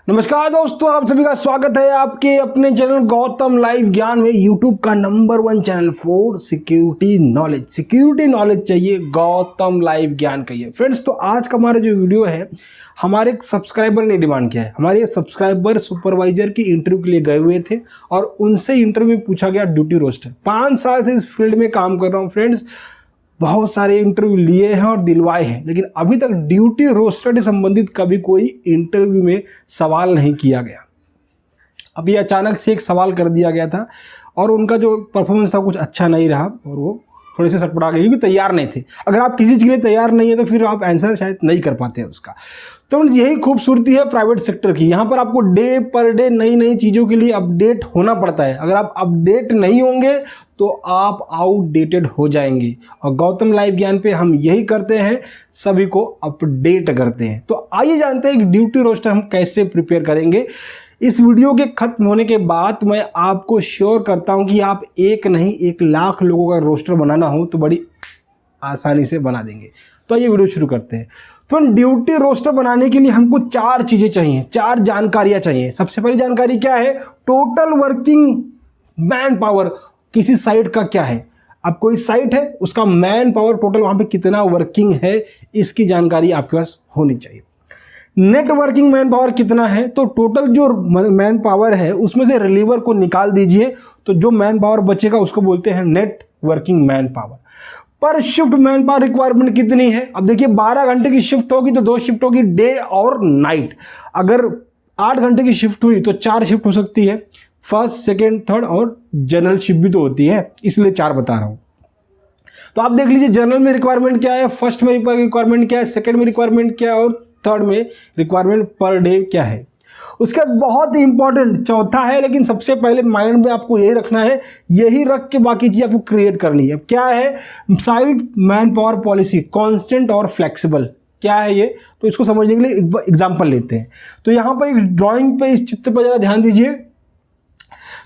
नमस्कार दोस्तों, आप सभी का स्वागत है आपके अपने चैनल गौतम लाइव ज्ञान में। यूट्यूब का number 1 channel for security knowledge चाहिए गौतम लाइव ज्ञान कहिए। फ्रेंड्स, तो आज का हमारा जो वीडियो है, हमारे एक सब्सक्राइबर ने डिमांड किया है। हमारे सब्सक्राइबर सुपरवाइजर की इंटरव्यू के लिए गए हुए थे और उनसे इंटरव्यू में पूछा गया ड्यूटी रोस्टर। 5 साल से इस फील्ड में काम कर रहा हूँ फ्रेंड्स, बहुत सारे इंटरव्यू लिए हैं और दिलवाए हैं, लेकिन अभी तक ड्यूटी रोस्टर से संबंधित कभी कोई इंटरव्यू में सवाल नहीं किया गया। अभी अचानक से एक सवाल कर दिया गया था और उनका जो परफॉर्मेंस था कुछ अच्छा नहीं रहा और वो थोड़े से सटपटा गए क्योंकि तैयार नहीं थे। अगर आप किसी चीज़ के लिए तैयार नहीं है तो फिर आप आंसर शायद नहीं कर पाते हैं उसका। तो यही खूबसूरती है प्राइवेट सेक्टर की। यहाँ पर आपको डे पर डे नई चीज़ों के लिए अपडेट होना पड़ता है। अगर आप अपडेट नहीं होंगे तो आप आउटडेटेड हो जाएंगे, और गौतम लाइव ज्ञान पे हम यही करते हैं, सभी को अपडेट करते हैं। तो आइए जानते हैं कि ड्यूटी रोस्टर हम कैसे प्रिपेयर करेंगे। इस वीडियो के खत्म होने के बाद मैं आपको श्योर करता हूं कि आप एक नहीं 1 लाख लोगों का रोस्टर बनाना हो तो बड़ी आसानी से बना देंगे। तो ये वीडियो शुरू करते हैं। तो ड्यूटी रोस्टर बनाने के लिए हमको 4 चीज़ें चाहिए, 4 जानकारियां चाहिए। सबसे पहली जानकारी क्या है? टोटल वर्किंग मैन पावर किसी साइट का क्या है। अब कोई साइट है, उसका मैन पावर टोटल वहाँ पे कितना वर्किंग है, इसकी जानकारी आपके पास होनी चाहिए। नेटवर्किंग मैन पावर कितना है, तो टोटल जो मैन पावर है उसमें से रिलीवर को निकाल दीजिए, तो जो मैन पावर बचेगा उसको बोलते हैं नेटवर्किंग मैन पावर। पर शिफ्ट मैन पावर रिक्वायरमेंट कितनी है? अब देखिए, 12 घंटे की शिफ्ट होगी तो 2 शिफ्ट होगी, डे और नाइट। अगर 8 घंटे की शिफ्ट हुई तो 4 शिफ्ट हो सकती है, फर्स्ट, सेकेंड, थर्ड और जनरल शिफ्ट भी तो होती है, इसलिए 4 बता रहा हूं। तो आप देख लीजिए जनरल में रिक्वायरमेंट क्या है, फर्स्ट में रिक्वायरमेंट क्या है, सेकेंड में रिक्वायरमेंट क्या है और थर्ड में रिक्वायरमेंट पर डे क्या है। उसके बाद बहुत इंपॉर्टेंट चौथा है, लेकिन सबसे पहले माइंड में आपको यही रखना है, यही रख के बाकी चीज़ आपको क्रिएट करनी है। क्या है? Site man power policy, constant और फ्लेक्सिबल। क्या है ये? तो इसको समझने के लिए एग्जांपल लेते हैं। तो यहाँ पर एक ड्राइंग पे इस चित्र पर जरा ध्यान दीजिए।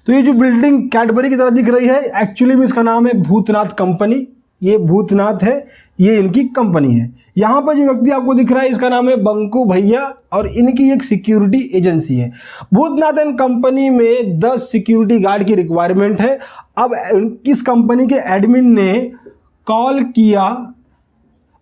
तो ये जो बिल्डिंग कैडबरी की तरह दिख रही है, एक्चुअली में इसका नाम है भूतनाथ कंपनी। ये भूतनाथ है, ये इनकी कंपनी है। यहाँ पर जो व्यक्ति आपको दिख रहा है इसका नाम है बंकू भैया और इनकी एक सिक्योरिटी एजेंसी है। भूतनाथ एंड कंपनी में 10 सिक्योरिटी गार्ड की रिक्वायरमेंट है। अब किस कंपनी के एडमिन ने कॉल किया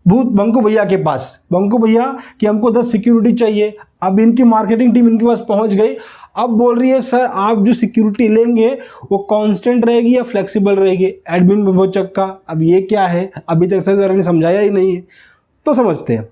बंकू भैया के पास, बंकू भैया कि हमको 10 सिक्योरिटी चाहिए। अब इनकी मार्केटिंग टीम इनके पास पहुंच गई। अब बोल रही है, सर आप जो सिक्योरिटी लेंगे वो कांस्टेंट रहेगी या फ्लेक्सिबल रहेगी? एडमिन में बहुत चक्का, अब ये क्या है, अभी तक सर ने समझाया ही नहीं है। तो समझते हैं।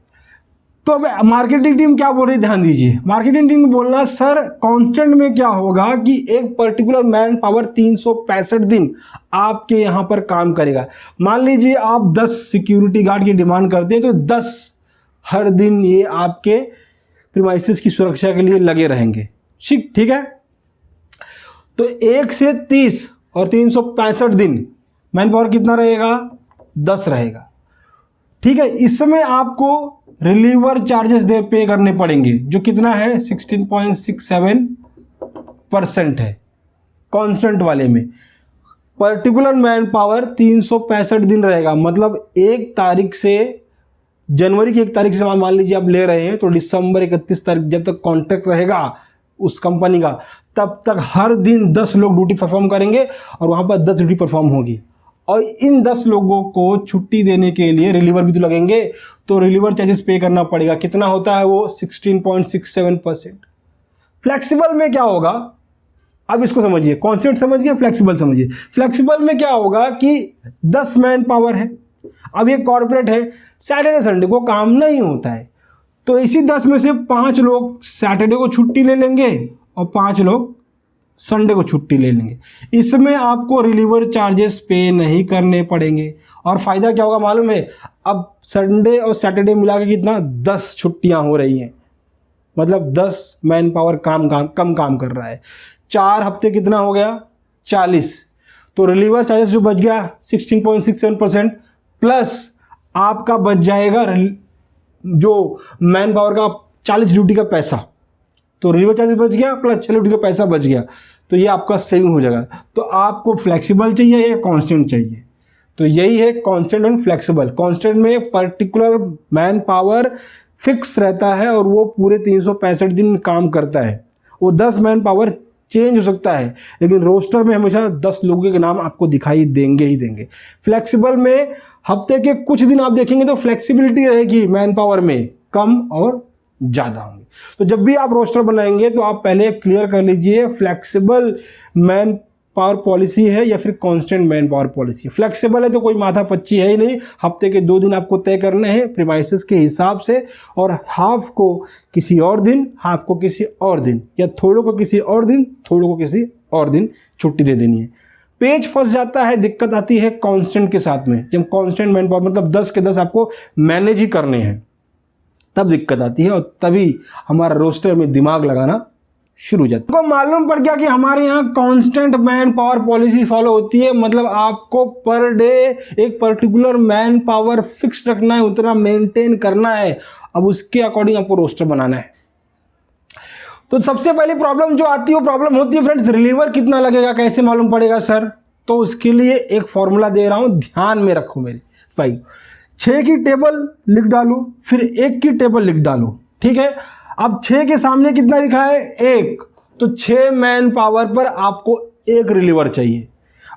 तो अब मार्केटिंग टीम क्या बोल रही है, ध्यान दीजिए। मार्केटिंग टीम बोलना, सर कांस्टेंट में क्या होगा कि एक पर्टिकुलर मैन पावर 365 दिन आपके यहाँ पर काम करेगा। मान लीजिए आप 10 सिक्योरिटी गार्ड की डिमांड करते हैं तो 10 हर दिन ये आपके प्रीमाइसेस की सुरक्षा के लिए लगे रहेंगे। ठीक है। तो 1 से 30 और 365 दिन मैन पावर कितना रहेगा? 10 रहेगा। ठीक है। इस समय आपको रिलीवर चार्जेस पे करने पड़ेंगे, जो कितना है 16.67% है कांस्टेंट वाले में। पर्टिकुलर मैन पावर 365 दिन रहेगा, मतलब 1 तारीख से, जनवरी की 1 तारीख से मान लीजिए आप ले रहे हैं, तो दिसंबर 31 तारीख जब तक कॉन्ट्रैक्ट रहेगा उस कंपनी का, तब तक हर दिन 10 लोग ड्यूटी परफॉर्म करेंगे और वहां पर 10 ड्यूटी परफॉर्म होगी। और इन 10 लोगों को छुट्टी देने के लिए रिलीवर भी तो लगेंगे, तो रिलीवर चार्जेस पे करना पड़ेगा। कितना होता है वो? 16.67%। फ्लेक्सिबल में क्या होगा? अब इसको समझिए, कॉन्सेप्ट समझिए, फ्लेक्सिबल समझिए। फ्लेक्सिबल में क्या होगा कि 10 मैन पावर है। अब ये कॉर्पोरेट है, सैटरडे संडे को काम नहीं होता है, तो इसी 10 में से 5 लोग सैटरडे को छुट्टी ले लेंगे और 5 लोग संडे को छुट्टी ले लेंगे। इसमें आपको रिलीवर चार्जेस पे नहीं करने पड़ेंगे। और फायदा क्या होगा मालूम है? अब संडे और सैटरडे मिला के कितना 10 छुट्टियां हो रही हैं, मतलब 10 मैन पावर कम काम कर रहा है। 4 हफ्ते कितना हो गया? 40। तो रिलीवर चार्जेस जो बच गया 16.67% प्लस आपका बच जाएगा जो मैन पावर का 40 ड्यूटी का पैसा। तो रिलीवर चार्जेस बच गया प्लस 40 ड्यूटी का पैसा बच गया, तो ये आपका सेविंग हो जाएगा। तो आपको फ्लेक्सिबल चाहिए या कांस्टेंट चाहिए? तो यही है कांस्टेंट एंड फ्लेक्सिबल। कांस्टेंट में पर्टिकुलर मैन पावर फिक्स रहता है और वो पूरे 365 दिन काम करता है। वो 10 मैन पावर चेंज हो सकता है, लेकिन रोस्टर में हमेशा 10 लोगों के नाम आपको दिखाई देंगे ही देंगे। फ्लेक्सिबल में हफ्ते के कुछ दिन आप देखेंगे तो फ्लेक्सिबिलिटी रहेगी, मैन पावर में कम और ज़्यादा होंगे। तो जब भी आप रोस्टर बनाएंगे तो आप पहले क्लियर कर लीजिए फ्लेक्सिबल मैन पावर पॉलिसी है या फिर constant man power policy. Flexible है तो कोई माथा पच्ची है ही नहीं, हफ्ते के 2 दिन आपको तय करने हैं प्रीमाइसेस के हिसाब से, और हाफ को किसी और दिन, हाफ को किसी और दिन, या थोड़ों को किसी और दिन, थोड़ों को किसी और दिन छुट्टी दे देनी है। पेज फंस जाता है, दिक्कत आती है कांस्टेंट के साथ में। जब कांस्टेंट मैन पावर मतलब 10 के 10 आपको मैनेज ही करने हैं, तब दिक्कत आती है और तभी हमारा रोस्टर में दिमाग लगाना शुरू हो जाता है। आपको मालूम पड़ गया कि हमारे यहाँ constant man power policy follow होती है, मतलब आपको पर डे एक पर्टिकुलर मैन पावर फिक्स रखना है, उतना मेंटेन करना है। अब उसके अकॉर्डिंग आपको रोस्टर बनाना है। तो सबसे पहली प्रॉब्लम जो आती है वो प्रॉब्लम होती है फ्रेंड्स, रिलीवर कितना लगेगा, कैसे मालूम पड़ेगा सर? तो उसके लिए एक फॉर्मूला दे रहा हूं, ध्यान में रखो मेरे भाई। 6 की टेबल लिख डालो, फिर 1 की टेबल लिख डालो, ठीक है। अब 6 के सामने कितना लिखा है? 1, तो 6 मैन पावर पर आपको 1 रिलीवर चाहिए।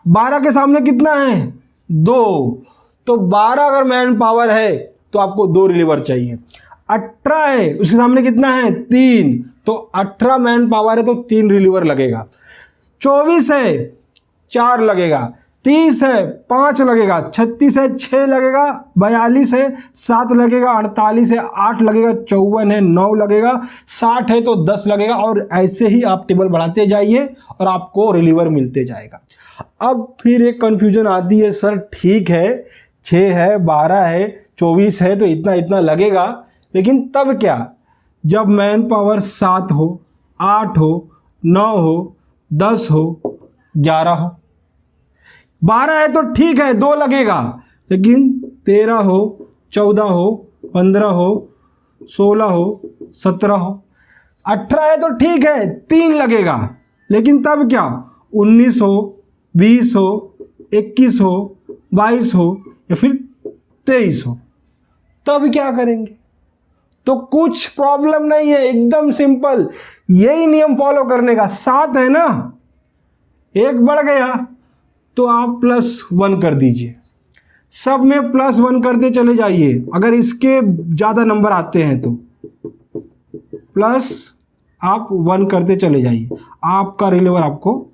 12 के सामने कितना है? 2, तो 12 अगर मैन पावर है तो आपको 2 रिलीवर चाहिए। 18 है, उसके सामने कितना है? 3, तो 18 मैन पावर है तो 3 रिलीवर लगेगा। 24 है, 4 लगेगा। 30 है, 5 लगेगा। 36 है, 6 लगेगा। 42 है, 7 लगेगा। 48 है, 8 लगेगा। 54 है, 9 लगेगा। 60 है तो 10 लगेगा, और ऐसे ही आप टेबल बढ़ाते जाइए और आपको रिलीवर मिलते जाएगा। अब फिर एक कंफ्यूजन आती है, सर ठीक है 6 है, 12 है, 24 है, तो इतना इतना लगेगा, लेकिन तब क्या? जब मैन पावर 7 हो, 8 हो, 9 हो, 10 हो, 11 हो। 12 है तो ठीक है 2 लगेगा, लेकिन 13 हो, 14 हो, 15 हो, 16 हो, 17 हो। 18 है तो ठीक है 3 लगेगा, लेकिन तब क्या? 19 हो, 20 हो, 21 हो, 22 हो, या फिर 23 हो, तब क्या करेंगे? तो कुछ प्रॉब्लम नहीं है, एकदम सिंपल, यही नियम फॉलो करने का। 7 है ना, 1 बढ़ गया तो आप +1 कर दीजिए, सब में +1 करते चले जाइए। अगर इसके ज़्यादा नंबर आते हैं तो प्लस आप 1 करते चले जाइए, आपका रिलीवर आपको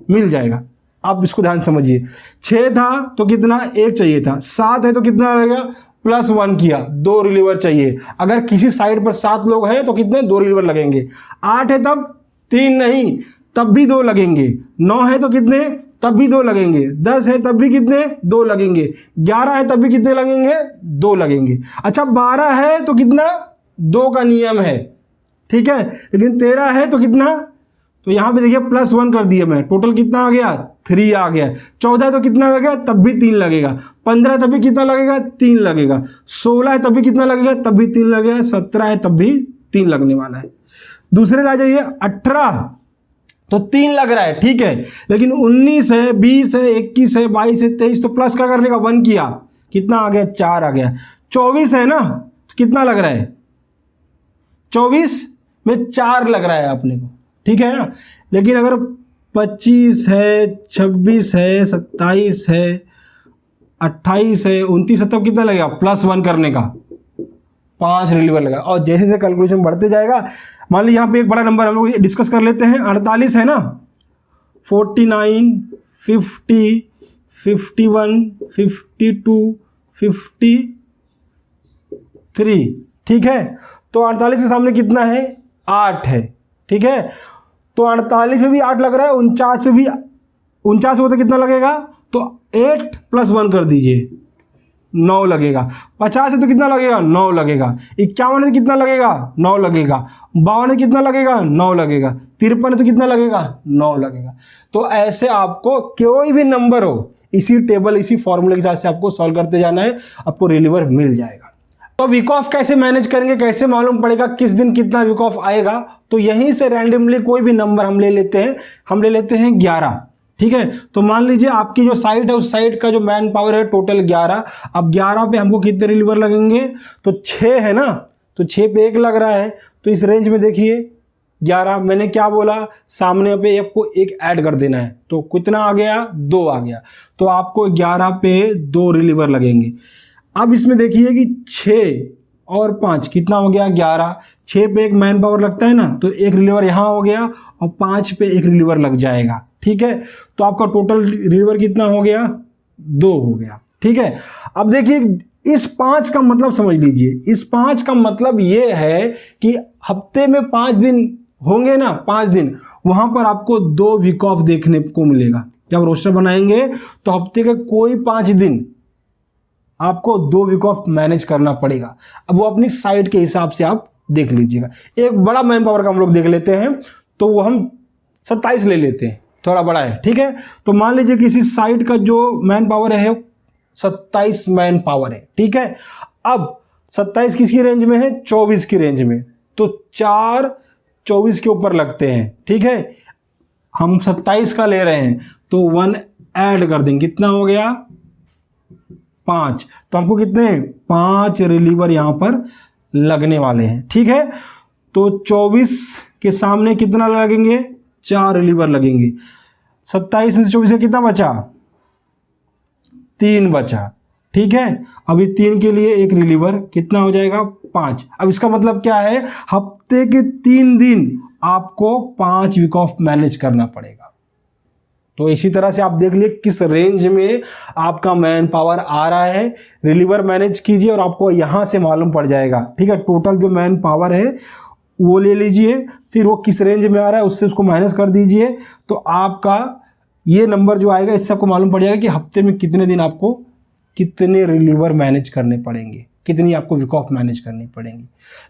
मिल जाएगा। आप इसको ध्यान समझिए। 6 था तो कितना? 1 चाहिए था। 7 है तो कितना रहेगा? +1 किया, 2 रिलीवर चाहिए। अगर किसी साइड पर 7 लोग हैं तो कितने? 2 रिलीवर लगेंगे। 8 है तब 3 नहीं, तब भी 2 लगेंगे। 9 है तो कितने? तब भी 2 लगेंगे। 10 है तब भी कितने? 2 लगेंगे। 11 है तब भी कितने लगेंगे? 2 लगेंगे। अच्छा 12 है तो कितना? 2 का नियम है, ठीक है। लेकिन 13 है तो कितना? तो यहां पे देखिए +1 कर दिया मैं, टोटल कितना आ गया? 3 आ गया। 14 है तो कितना लगेगा? तब भी 3 लगेगा। 15 है तब भी कितना लगेगा? 3 लगेगा। 16 है तब भी कितना लगेगा? तब भी 3 लगेगा। 17 है तब भी 3 लगने वाला है। दूसरे आ जाइए, 18 तो 3 लग रहा है, ठीक है, लेकिन 19 है, 20 है, 21 है, 22 है, 23, तो प्लस क्या करने का? 1 किया, कितना आ गया? 4 आ गया। 24 है ना, तो कितना लग रहा है? 24 में 4 लग रहा है अपने को, ठीक है ना। लेकिन अगर 25 है, 26 है, 27 है, 28 है, 29 है, तब कितना लगेगा? +1 करने का, 5 रिलीवर लगा। और जैसे जैसे कैलकुलेशन बढ़ते जाएगा, मान लीजिए यहाँ पे एक बड़ा नंबर हम लोग डिस्कस कर लेते हैं, 48 है ना, 49, 50, 51, 52, 53, ठीक है। तो 48 के सामने कितना है? 8 है, ठीक है। तो 48 में भी 8 लग रहा है, 49 में भी 49 होता कितना लगेगा? तो 8 + 1 कर दीजिए, 9 लगेगा। 50 है तो कितना लगेगा? 9 लगेगा। 51 है तो कितना लगेगा? 9 लगेगा। 52 है कितना लगेगा? 9 लगेगा। 53 है तो कितना लगेगा? 9 लगेगा। तो ऐसे आपको कोई भी नंबर हो, इसी टेबल, इसी फॉर्मूले के हिसाब से आपको सॉल्व करते जाना है, आपको रिलीवर मिल जाएगा। तो वीक ऑफ कैसे मैनेज करेंगे, कैसे मालूम पड़ेगा किस दिन कितना वीक ऑफ आएगा? तो यहीं से रैंडमली कोई भी नंबर हम ले लेते हैं, 11, ठीक है। तो मान लीजिए आपकी जो साइट है, उस साइट का जो मैन पावर है टोटल 11। अब 11 पे हमको कितने रिलीवर लगेंगे? तो 6 है ना, तो 6 पे 1 लग रहा है, तो इस रेंज में देखिए 11, मैंने क्या बोला, सामने पे आपको 1 ऐड कर देना है, तो कितना आ गया, 2 आ गया, तो आपको 11 पे 2 रिलीवर लगेंगे। अब इसमें देखिए कि 6 और 5 कितना हो गया, 11, 6 पे 1 मैन पावर लगता है ना, तो 1 रिलीवर यहाँ हो गया और 5 पे 1 रिलीवर लग जाएगा, ठीक है। तो आपका टोटल रिलीवर कितना हो गया, 2 हो गया, ठीक है। अब देखिए इस 5 का मतलब समझ लीजिए, इस 5 का मतलब ये है कि हफ्ते में 5 दिन होंगे ना, 5 दिन, वहां पर आपको 2 वीक ऑफ देखने को मिलेगा। जब रोस्टर बनाएंगे तो हफ्ते के कोई 5 दिन आपको 2 वीक ऑफ मैनेज करना पड़ेगा। अब वो अपनी साइड के हिसाब से आप देख लीजिएगा। एक बड़ा मैन पावर का हम लोग देख लेते हैं, तो वो हम 27 ले लेते हैं, थोड़ा बड़ा है, ठीक है। तो मान लीजिए कि इसी साइड का जो मैन पावर है 27 मैन पावर है, ठीक है। अब 27 किसकी रेंज में है, 24 की रेंज में, तो 4 24 के ऊपर लगते हैं, ठीक है। हम 27 का ले रहे हैं तो 1 ऐड कर देंगे, कितना हो गया, 5, तो हमको कितने 5 रिलीवर यहां पर लगने वाले हैं, ठीक है। तो 24 के सामने कितना लगेंगे, 4 रिलीवर लगेंगे। 27 में से 24 का कितना बचा, 3 बचा, ठीक है। अभी 3 के लिए 1 रिलीवर कितना हो जाएगा, 5। अब इसका मतलब क्या है, हफ्ते के 3 दिन आपको 5 वीक ऑफ मैनेज करना पड़ेगा। तो इसी तरह से आप देख लिए किस रेंज में आपका मैन पावर आ रहा है, रिलीवर मैनेज कीजिए और आपको यहां से मालूम पड़ जाएगा, ठीक है। टोटल जो मैन पावर है वो ले लीजिए, फिर वो किस रेंज में आ रहा है उससे उसको माइनस कर दीजिए, तो आपका ये नंबर जो आएगा इससे आपको मालूम पड़ जाएगा कि हफ्ते में कितने दिन आपको कितने रिलीवर मैनेज करने पड़ेंगे, कितनी आपको वीक ऑफ मैनेज करनी पड़ेंगी।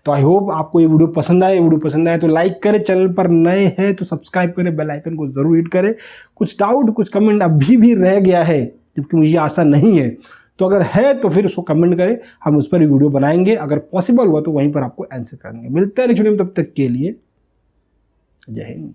तो आई होप आपको ये वीडियो पसंद आए। वीडियो पसंद आए तो लाइक करें, चैनल पर नए हैं तो सब्सक्राइब करें, बेल आइकन को जरूर हिट करें। कुछ डाउट, कुछ कमेंट अभी भी रह गया है जबकि मुझे आशा नहीं है, तो अगर है तो फिर उसको कमेंट करें, हम उस पर भी वीडियो बनाएंगे। अगर पॉसिबल हुआ तो वहीं पर आपको आंसर कर देंगे। मिलते हैं नेक्स्ट वीडियो में, तब तक के लिए जय हिंद।